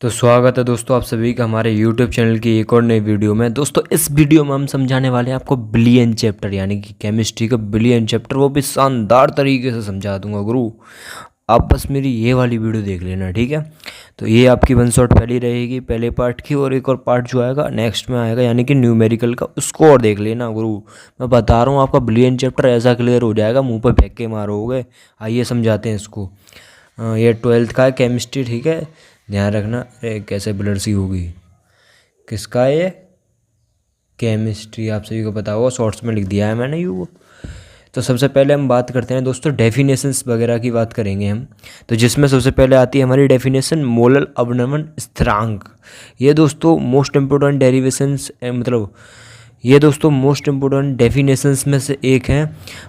तो स्वागत है दोस्तों आप सभी का हमारे YouTube चैनल की एक और नई वीडियो में। दोस्तों इस वीडियो में हम समझाने वाले हैं आपको बिलियन चैप्टर यानी कि केमिस्ट्री का बिलियन चैप्टर, वो भी शानदार तरीके से समझा दूंगा गुरु। आप बस मेरी ये वाली वीडियो देख लेना, ठीक है। तो ये आपकी वन शॉट पहली रहेगी पहले पार्ट की, और एक और पार्ट जो आएगा नेक्स्ट में आएगा यानी कि न्यूमेरिकल का, उसको और देख लेना गुरु। मैं बता रहा हूँ आपका बिलियन चैप्टर ऐसा क्लियर हो जाएगा, मुँह पर फेंक के मारोगे। आइए समझाते हैं इसको। ये 12th का है केमिस्ट्री, ठीक है, ध्यान रखना। अरे कैसे ब्लर सी होगी, किसका है ये? केमिस्ट्री, आप सभी को पता होगा, शॉर्ट्स में लिख दिया है मैंने यू। तो सबसे पहले हम बात करते हैं दोस्तों डेफिनेशंस वगैरह की बात करेंगे हम। तो जिसमें सबसे पहले आती है हमारी डेफिनेशन मोलल अवनमन स्थिरांक। ये दोस्तों मोस्ट इम्पोर्टेंट डेरिवेशंस, मतलब ये दोस्तों मोस्ट इम्पोर्टेंट डेफिनेशंस में से एक है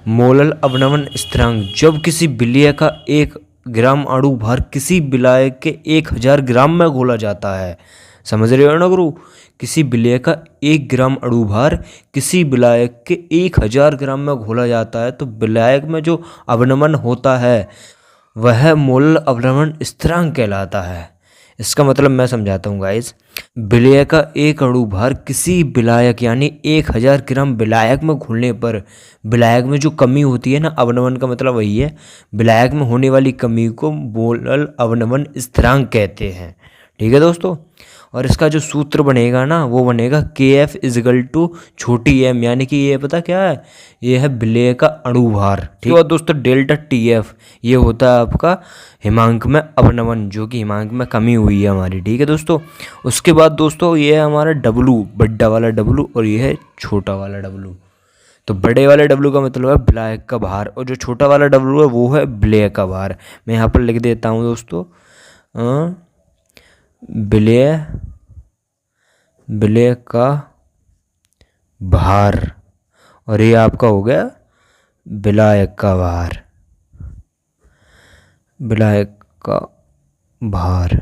मोलल अवनमन स्थिरांक। जब किसी विलय का 1 ग्राम अणु भार किसी विलय के 1000 ग्राम में घोला जाता है, समझ रहे हो ना गुरु। किसी विलय का 1 ग्राम अणु भार किसी विलय के 1000 ग्राम में घोला जाता है, तो विलय में जो अवनमन होता है वह मोलल अवनमन स्थिरांक कहलाता है। इसका मतलब मैं समझाता हूँ गाइस। विलय का 1 अणु भार किसी विलायक यानी 1000 ग्राम विलायक में घुलने पर विलायक में जो कमी होती है ना, अवनमन का मतलब वही है, विलायक में होने वाली कमी को मोलल अवनमन स्थिरांक कहते हैं, ठीक है दोस्तों। और इसका जो सूत्र बनेगा ना वो बनेगा KF इजिकल टू छोटी m, यानी कि ये पता क्या है, ये है विलय का अणु भार, ठीक है। और दोस्तों डेल्टा TF ये होता है आपका हिमांक में अवनमन, जो कि हिमांक में कमी हुई है हमारी, ठीक है दोस्तों। उसके बाद दोस्तों ये है हमारा W, बड़ा वाला W, और ये है छोटा वाला W। तो बड़े वाले W का मतलब है विलायक का भार, और जो छोटा वाला W है वो है विलय का भार। मैं यहाँ पर लिख देता हूँ दोस्तों, विलय का भार, और ये आपका हो गया विलायक का भार, विलायक का भार,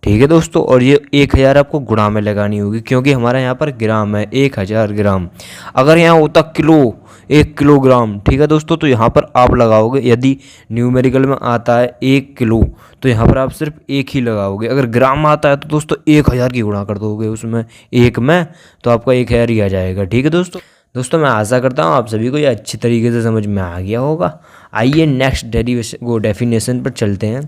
ठीक है दोस्तों। और ये 1000 आपको गुणा में लगानी होगी, क्योंकि हमारा यहाँ पर ग्राम है, 1000 ग्राम। अगर यहाँ होता किलो, 1 किलोग्राम, ठीक है दोस्तों, तो यहाँ पर आप लगाओगे, यदि न्यूमेरिकल में आता है 1 किलो तो यहाँ पर आप सिर्फ 1 ही लगाओगे। अगर ग्राम आता है तो दोस्तों 1000 की गुणा कर दोगे उसमें 1 में, तो आपका 1000 ही आ जाएगा, ठीक है दोस्तों। दोस्तों मैं आशा करता हूँ आप सभी को ये अच्छी तरीके से समझ में आ गया होगा। आइए नेक्स्ट डेफिनेशन पर चलते हैं,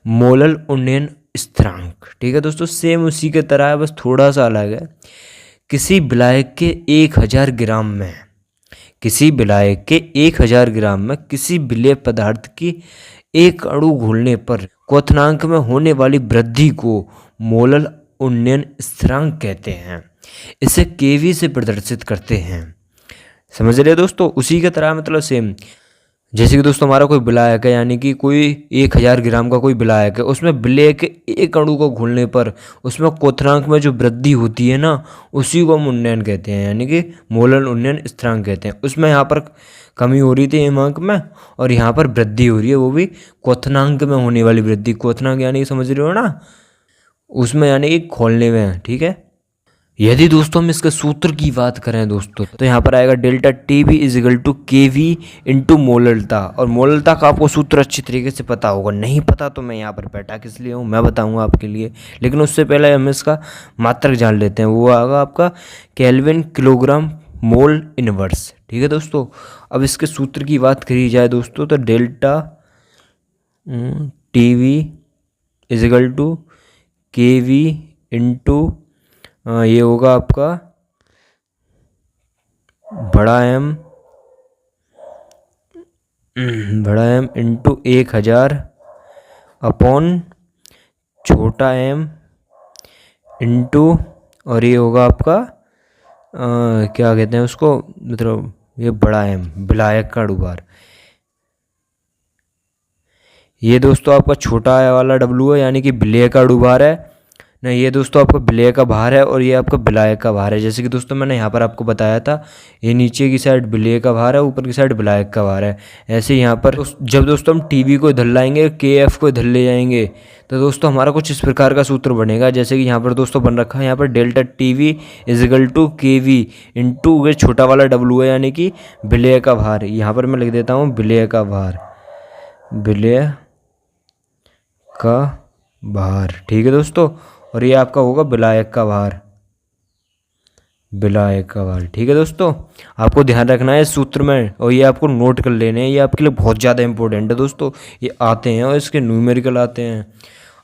मोलल उन्नयन स्थिरांक, ठीक है दोस्तों। सेम उसी के तरह है, बस थोड़ा सा अलग है। किसी विलायक के 1000 ग्राम में, किसी विलायक के 1000 ग्राम में किसी विलेय पदार्थ की 1 अणु घुलने पर क्वथनांक में होने वाली वृद्धि को मोलल उन्नयन स्थिरांक कहते हैं। इसे KV से प्रदर्शित करते हैं, समझ रहे दोस्तों। उसी की तरह मतलब सेम, जैसे कि दोस्तों हमारा कोई विलायक है, यानी कि कोई 1000 ग्राम का कोई विलायक है, उसमें विलय के 1 अणु को घुलने पर उसमें क्वथनांक में जो वृद्धि होती है ना, उसी को हम उन्नयन कहते हैं, यानी कि मोलल उन्नयन स्थिरांक कहते हैं। उसमें यहाँ पर कमी हो रही थी हिमांक में, और यहाँ पर वृद्धि हो रही है, वो भी क्वथनांक में होने वाली वृद्धि। क्वथनांक यानी समझ रहे हो ना, उसमें यानी कि खोलने में है, ठीक है। यदि दोस्तों हम इसके सूत्र की बात करें दोस्तों, तो यहाँ पर आएगा delta TB is equal to KV into molality. और मोललता का आपको सूत्र अच्छी तरीके से पता होगा, नहीं पता तो मैं यहाँ पर बैठा किस लिए हूँ, मैं बताऊँगा आपके लिए। लेकिन उससे पहले हम इसका मात्रक जान लेते हैं, वो आएगा आपका केल्विन किलोग्राम मोल इनवर्स, ठीक है दोस्तों। अब इसके सूत्र की बात करी जाए दोस्तों, तो delta TB is equal to KV into ये होगा आपका बड़ा M इंटू 1000 अपॉन छोटा m इंटू, और ये होगा आपका क्या कहते हैं उसको, मतलब ये बड़ा M विलायक का अणु भार। ये दोस्तों आपका छोटा वाला W है, यानी कि विलय का अणु भार है ना। ये दोस्तों आपका विलय का भार है, और ये आपका विलायक का भार है। जैसे कि दोस्तों मैंने यहाँ पर आपको बताया था, ये नीचे की साइड विलय का भार है, ऊपर की साइड विलायक का भार है। ऐसे यहाँ पर जब दोस्तों हम TB को इधर लाएंगे, KF को इधर ले जाएंगे, तो दोस्तों हमारा कुछ इस प्रकार का सूत्र बनेगा। जैसे कि यहाँ पर दोस्तों बन रखा है, यहाँ पर delta TB is equal to KV into ये छोटा वाला W है, यानी कि विलय का भार। यहाँ पर मैं लिख देता हूँ विलय का भार, विलय का भार, ठीक है दोस्तों। और ये आपका होगा विलायक का भार, विलायक का भार, ठीक है दोस्तों। आपको ध्यान रखना है इस सूत्र में, और ये आपको नोट कर लेने हैं, ये आपके लिए बहुत ज़्यादा इंपॉर्टेंट है दोस्तों। ये आते हैं और इसके न्यूमेरिकल आते हैं।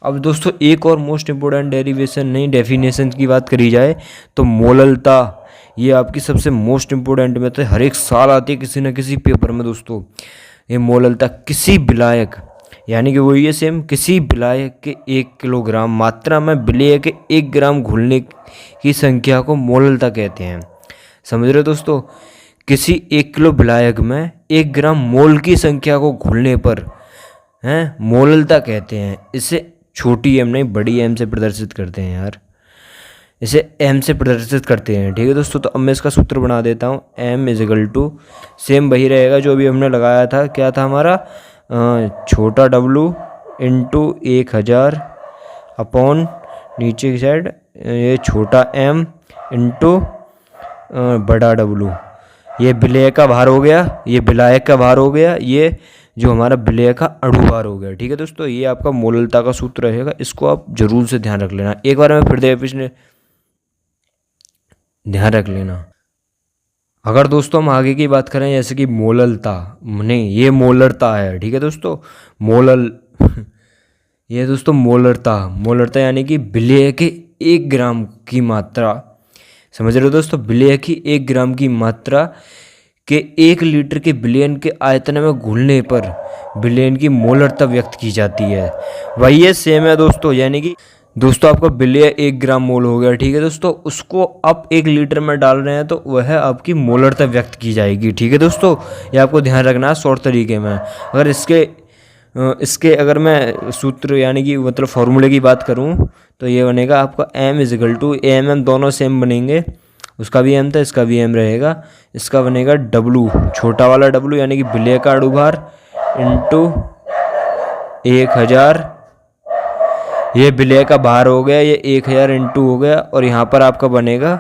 अब दोस्तों एक और मोस्ट इंपॉर्टेंट डेरिवेशन नहीं डेफिनेशन की बात करी जाए तो मोललता, ये आपकी सबसे मोस्ट इंपॉर्टेंट में तो हर एक साल आती है किसी न किसी पेपर में दोस्तों। ये मोललता किसी विलायक, यानी कि वही है सेम, किसी विलायक के 1 किलोग्राम मात्रा में विलेय के 1 ग्राम घुलने की संख्या को मोललता कहते हैं। समझ रहे हो दोस्तों, किसी 1 किलो विलायक में 1 ग्राम मोल की संख्या को घुलने पर हैं मोललता कहते हैं। इसे छोटी एम नहीं बड़ी एम से प्रदर्शित करते हैं यार, इसे एम से प्रदर्शित करते हैं, ठीक है दोस्तों। तो अब मैं इसका सूत्र बना देता हूँ, एम इजिकल टू सेम वही रहेगा जो अभी हमने लगाया था, क्या था हमारा, छोटा डब्लू इंटू 1000 अपॉन नीचे की साइड ये छोटा एम इंटू बड़ा डब्लू। ये विलेय का भार हो गया, ये विलायक का भार हो गया, ये जो हमारा विलेय का अणुभार हो गया, ठीक है दोस्तों। ये आपका मोललता का सूत्र रहेगा, इसको आप जरूर से ध्यान रख लेना। एक बार मैं फिर दे पिछले ध्यान रख लेना। अगर दोस्तों हम आगे की बात करें जैसे कि मोललता, नहीं ये मोलरता है, ठीक है दोस्तों। मोलल ये दोस्तों मोलरता, मोलरता यानी कि विलेय के 1 ग्राम की मात्रा, समझ रहे हो दोस्तों, विलेय की 1 ग्राम की मात्रा के 1 लीटर के विलयन के आयतन में घुलने पर विलयन की मोलरता व्यक्त की जाती है। वही है सेम है दोस्तों, यानी कि दोस्तों आपका विलेय 1 ग्राम मोल हो गया, ठीक है दोस्तों। उसको आप 1 लीटर में डाल रहे हैं तो वह आपकी मोलरता व्यक्त की जाएगी, ठीक है दोस्तों। ये आपको ध्यान रखना है शॉर्ट तरीके में। अगर इसके अगर मैं सूत्र यानी कि मतलब फॉर्मूले की बात करूं तो ये बनेगा आपका एम इजिकल टू एम दोनों सेम बनेंगे, उसका भी एम था इसका भी एम रहेगा। इसका बनेगा डब्लू, छोटा वाला डब्लू यानी कि विलेय का अणुभार इंटू 1000, ये विलेय का भार हो गया, ये 1000 इंटू हो गया, और यहाँ पर आपका बनेगा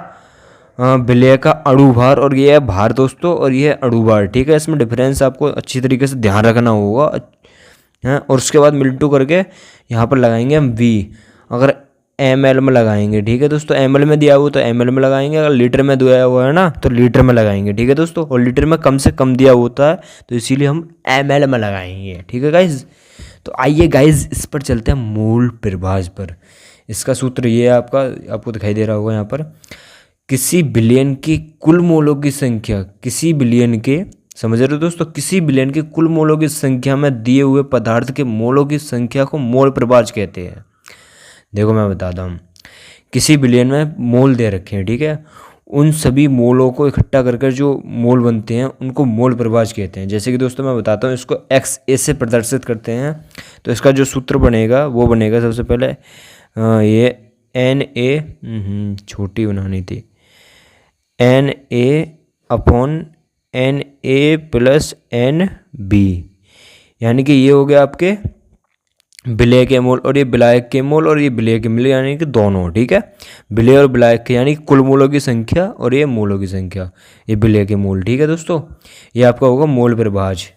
विलेय का अणुभार, और ये है भार दोस्तों, और ये है अणुभार, ठीक है। इसमें डिफरेंस आपको अच्छी तरीके से ध्यान रखना होगा हैं। और उसके बाद मिलटू करके यहाँ पर लगाएंगे हम वी, अगर एम एल में लगाएंगे, ठीक है दोस्तों। एम एल में दिया हुआ तो एम एल में लगाएंगे, अगर लीटर में दिया हुआ है ना तो लीटर में लगाएंगे, ठीक है दोस्तों। और लीटर में कम से कम दिया होता है तो इसीलिए हम एम एल में लगाएंगे, ठीक है गाइज। तो आइए गाइज इस पर चलते हैं मूल प्रभाज पर। इसका सूत्र ये है आपका, आपको दिखाई दे रहा होगा यहाँ पर, किसी बिलियन की कुल मोलों की संख्या, किसी बिलियन के, समझ रहे हो दोस्तों, किसी बिलियन के कुल मोलों की संख्या में दिए हुए पदार्थ के मोलों की संख्या को मोल प्रभाज कहते हैं। देखो मैं बताता हूँ, किसी बिलियन में मोल दे रखे हैं, ठीक है, उन सभी मोलों को इकट्ठा कर जो मोल बनते हैं उनको मोल प्रभाज कहते हैं। जैसे कि दोस्तों मैं बताता हूँ, इसको एक्स ए से प्रदर्शित करते हैं तो इसका जो सूत्र बनेगा वो बनेगा सबसे पहले ये एन ए, छोटी बनानी थी, N A upon N A plus N B, यानी कि ये हो गया आपके विलेय के मोल और ये विलायक के मोल और ये विलेय के मोल, यानी कि दोनों, ठीक है। विलेय और विलायक के यानी कुल मोलों की संख्या और ये मोलों की संख्या, ये विलेय के मोल, ठीक है दोस्तों। ये आपका होगा मोल प्रभाज,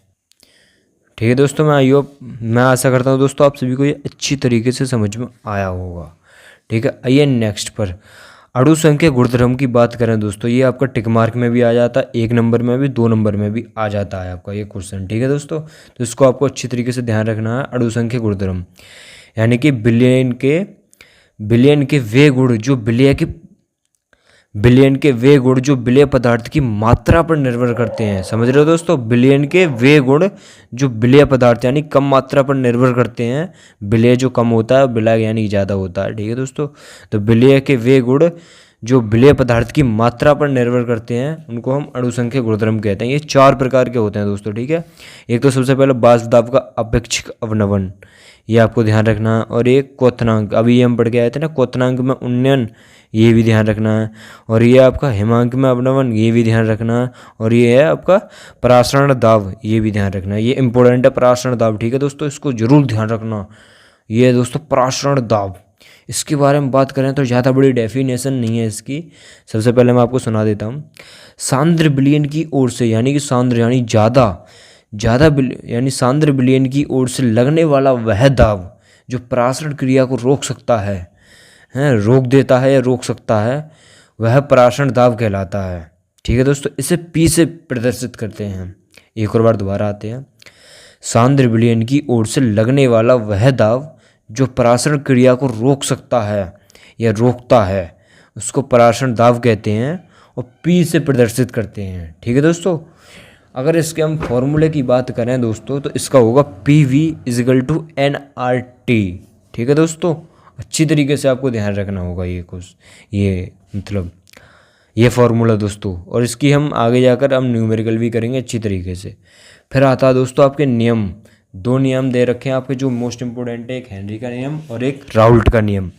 ठीक है दोस्तों। मैं आशा करता हूँ दोस्तों आप सभी को ये अच्छी तरीके से समझ में आया होगा, ठीक है। आइए नेक्स्ट पर अणु संख्या गुणधर्म की बात करें दोस्तों, ये आपका टिक मार्क में भी आ जाता है, 1 नंबर में भी 2 नंबर में भी आ जाता है आपका ये क्वेश्चन, ठीक है दोस्तों। तो इसको आपको अच्छी तरीके से ध्यान रखना है। अणु संख्या गुणधर्म यानी कि बिलियन के वे गुण जो विलेय पदार्थ की मात्रा पर निर्भर करते हैं, समझ रहे हो दोस्तों। बिलियन के वे गुण जो विलेय पदार्थ यानी कम मात्रा पर निर्भर करते हैं, विलेय जो कम होता है विलायक यानी ज़्यादा होता है, ठीक है दोस्तों। तो विलेय के वे गुण जो विलेय पदार्थ की मात्रा पर निर्भर करते हैं उनको हम अणु संख्या गुणधर्म कहते हैं। ये 4 प्रकार के होते हैं दोस्तों, ठीक है। एक तो सबसे पहले वाष्प दाब का अपेक्षिक अवनमन, ये आपको ध्यान रखना है। और एक क्वथनांक, अभी ये हम पढ़ के आए थे ना, क्वथनांक में उन्नयन, ये भी ध्यान रखना है। और ये आपका हिमांक में अवनमन, ये भी ध्यान रखना है। और ये है आपका परासरण दाब, ये भी ध्यान रखना है। ये इंपॉर्टेंट है परासरण दाब, ठीक है दोस्तों, इसको जरूर ध्यान रखना। ये दोस्तों परासरण दाब, इसके बारे में बात करें तो ज़्यादा बड़ी डेफिनेशन नहीं है इसकी। सबसे पहले मैं आपको सुना देता हूँ। सांद्र विलयन की ओर से, यानी कि सांद्र यानी ज़्यादा यानी सांद्र विलयन की ओर से लगने वाला वह दाब जो परासरण क्रिया को रोक सकता है, रोक देता है या रोक सकता है, वह परासरण दाब कहलाता है। ठीक है दोस्तों, इसे P से प्रदर्शित करते हैं। एक और बार दोबारा आते हैं। सांद्र विलयन की ओर से लगने वाला वह दाब जो परासरण क्रिया को रोक सकता है या रोकता है, उसको परासरण दाब कहते हैं और P से प्रदर्शित करते हैं। ठीक है दोस्तों, अगर इसके हम फॉर्मूले की बात करें दोस्तों तो इसका होगा PV = nRT। ठीक है दोस्तों, अच्छी तरीके से आपको ध्यान रखना होगा ये फॉर्मूला दोस्तों, और इसकी हम आगे जाकर हम न्यूमेरिकल भी करेंगे अच्छी तरीके से। फिर आता है दोस्तों आपके नियम। 2 नियम दे रखे हैं आपके जो मोस्ट इंपॉर्टेंट है, एक हेनरी का नियम और एक राउल्ट का नियम।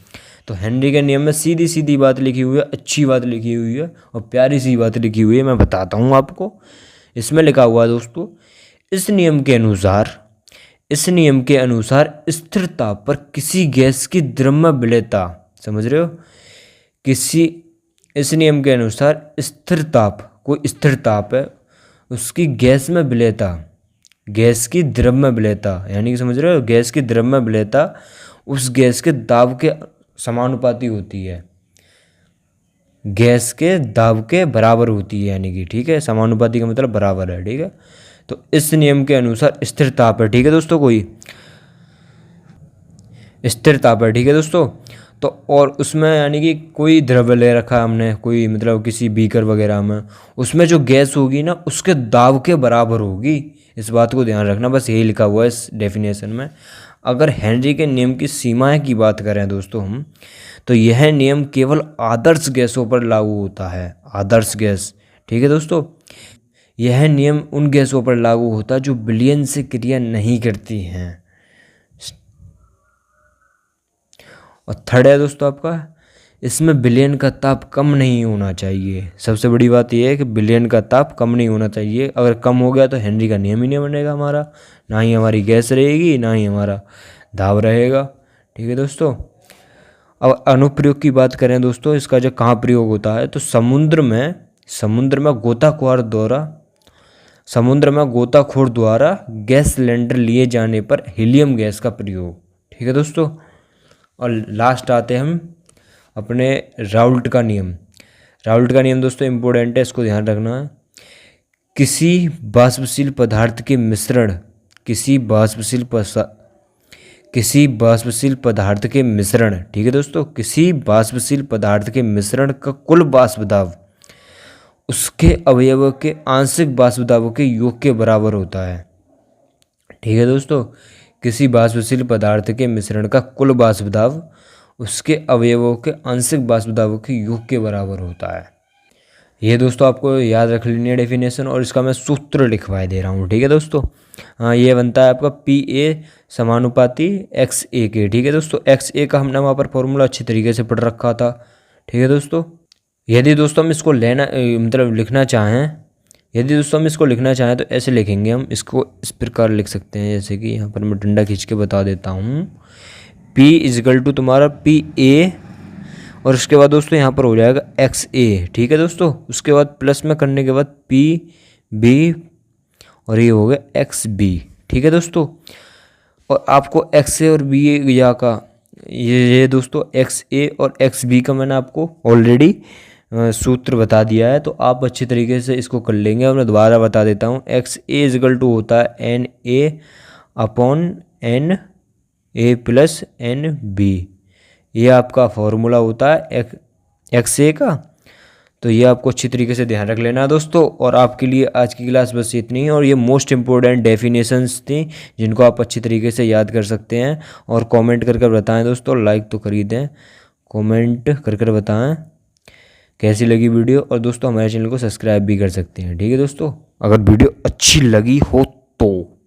तो हेनरी के नियम में सीधी सीधी बात लिखी हुई है, अच्छी बात लिखी हुई है और प्यारी सी बात लिखी हुई है, मैं बताता हूँ आपको। इसमें लिखा हुआ है दोस्तों, इस नियम के अनुसार स्थिर ताप पर किसी गैस की द्रव्य विलेयता, समझ रहे हो, इस नियम के अनुसार स्थिर ताप, कोई स्थिर ताप है, उसकी गैस में विलेयता, गैस की द्रव्य विलेयता, यानी कि समझ रहे हो, गैस की द्रव्य विलेयता उस गैस के दाब के समानुपाती होती है, गैस के दाब के बराबर होती है, यानी कि ठीक है, समानुपाती का मतलब बराबर है। ठीक है, तो इस नियम के अनुसार स्थिर ताप है। ठीक है दोस्तों, कोई स्थिर ताप है। ठीक है दोस्तों, तो और उसमें यानी कि कोई द्रव्य ले रखा है हमने, कोई मतलब किसी बीकर वगैरह में, उसमें जो गैस होगी ना उसके दाब के बराबर होगी। इस बात को ध्यान रखना, बस यही लिखा हुआ है इस डेफिनेशन में। अगर हेनरी के नियम की सीमाएं की बात करें दोस्तों हम, तो यह नियम केवल आदर्श गैसों पर लागू होता है, आदर्श गैस। ठीक है दोस्तों, यह नियम उन गैसों पर लागू होता है जो विलयन से क्रिया नहीं करती हैं। और थर्ड है दोस्तों आपका, इसमें विलयन का ताप कम नहीं होना चाहिए। सबसे बड़ी बात यह है कि विलयन का ताप कम नहीं होना चाहिए। अगर कम हो गया तो हेनरी का नियम ही नहीं बनेगा हमारा, ना ही हमारी गैस रहेगी, ना ही हमारा दाब रहेगा। ठीक है दोस्तों, अब अनुप्रयोग की बात करें दोस्तों, इसका जो कहाँ प्रयोग होता है, तो समुद्र में गोताखोर द्वारा गैस सिलेंडर लिए जाने पर हीलियम गैस का प्रयोग। ठीक है दोस्तों, और लास्ट आते हैं हम अपने राउल्ट का नियम। राउल्ट का नियम दोस्तों इम्पोर्टेंट है, इसको ध्यान रखना है। किसी बाष्पशील पदार्थ के मिश्रण, ठीक है दोस्तों, किसी बाष्पशील पदार्थ के मिश्रण का कुल वाष्प दाब उसके अवयवों के आंशिक वाष्प दाबों के योग के बराबर होता है। ठीक है दोस्तों, किसी बाष्पशील पदार्थ के मिश्रण का कुल वाष्प दाब उसके अवयवों के आंशिक वाष्प दाबों के योग के बराबर होता है। ये दोस्तों आपको याद रख लेनी है डेफिनेशन, और इसका मैं सूत्र लिखवा दे रहा हूँ। ठीक है दोस्तों, हाँ, ये बनता है आपका PA समानुपाती XA के। ठीक है दोस्तों, XA का हमने वहाँ पर फॉर्मूला अच्छी तरीके से पढ़ रखा था। ठीक है दोस्तों, यदि दोस्तों हम इसको लिखना चाहें तो ऐसे लिखेंगे, हम इसको इस प्रकार लिख सकते हैं, जैसे कि यहाँ पर मैं डंडा खींच के बता देता हूँ। P = तुम्हारा PA और उसके बाद दोस्तों यहाँ पर हो जाएगा XA। ठीक है दोस्तों, उसके बाद प्लस में करने के बाद PB और ये हो गया XB। ठीक है दोस्तों, और आपको XA और BA का ये दोस्तों XA और XB का मैंने आपको ऑलरेडी सूत्र बता दिया है, तो आप अच्छी तरीके से इसको कर लेंगे। और मैं दोबारा बता देता हूँ, XA = होता है NA/NA + NB, ये आपका फॉर्मूला होता है XA का। तो ये आपको अच्छी तरीके से ध्यान रख लेना दोस्तों। और आपके लिए आज की क्लास बस इतनी है, और ये मोस्ट इंपॉर्टेंट डेफिनेशंस थी जिनको आप अच्छी तरीके से याद कर सकते हैं। और कमेंट कर कर बताएं दोस्तों, लाइक तो कर ही दें, कमेंट कर कर बताएं कैसी लगी वीडियो, और दोस्तों हमारे चैनल को सब्सक्राइब भी कर सकते हैं। ठीक है दोस्तों, अगर वीडियो अच्छी लगी हो तो।